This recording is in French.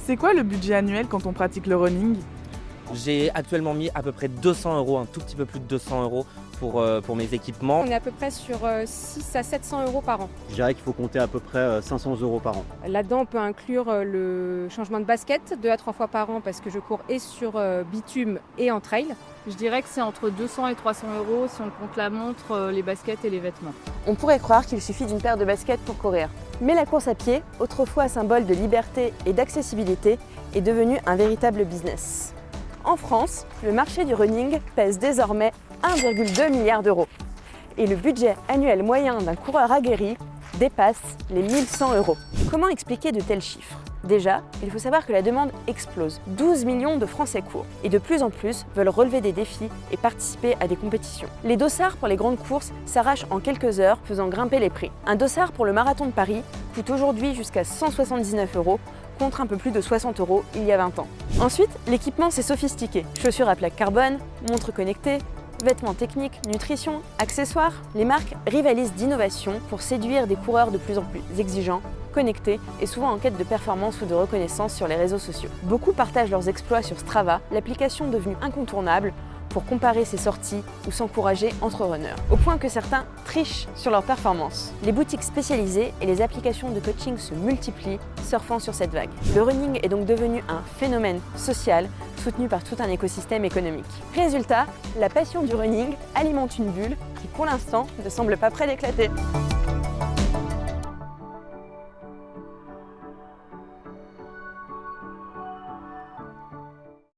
C'est quoi le budget annuel quand on pratique le running? J'ai actuellement mis à peu près 200 €, un tout petit peu plus de 200 € pour mes équipements. On est à peu près sur 6 à 700 € par an. Je dirais qu'il faut compter à peu près 500 € par an. Là-dedans, on peut inclure le changement de basket 2 à 3 fois par an parce que je cours et sur bitume et en trail. Je dirais que c'est entre 200 et 300 € si on compte la montre, les baskets et les vêtements. On pourrait croire qu'il suffit d'une paire de baskets pour courir. Mais la course à pied, autrefois symbole de liberté et d'accessibilité, est devenue un véritable business. En France, le marché du running pèse désormais 1,2 milliard d'euros. Et le budget annuel moyen d'un coureur aguerri dépasse les 1100 €. Comment expliquer de tels chiffres? Déjà, il faut savoir que la demande explose. 12 millions de Français courent et de plus en plus veulent relever des défis et participer à des compétitions. Les dossards pour les grandes courses s'arrachent en quelques heures, faisant grimper les prix. Un dossard pour le marathon de Paris coûte aujourd'hui jusqu'à 179 € contre un peu plus de 60 € il y a 20 ans. Ensuite, l'équipement s'est sophistiqué. Chaussures à plaque carbone, montres connectées, vêtements techniques, nutrition, accessoires. Les marques rivalisent d'innovation pour séduire des coureurs de plus en plus exigeants, connectés et souvent en quête de performance ou de reconnaissance sur les réseaux sociaux. Beaucoup partagent leurs exploits sur Strava, l'application devenue incontournable pour comparer ses sorties ou s'encourager entre runners, au point que certains trichent sur leurs performances. Les boutiques spécialisées et les applications de coaching se multiplient, surfant sur cette vague. Le running est donc devenu un phénomène social soutenu par tout un écosystème économique. Résultat, la passion du running alimente une bulle qui pour l'instant ne semble pas près d'éclater.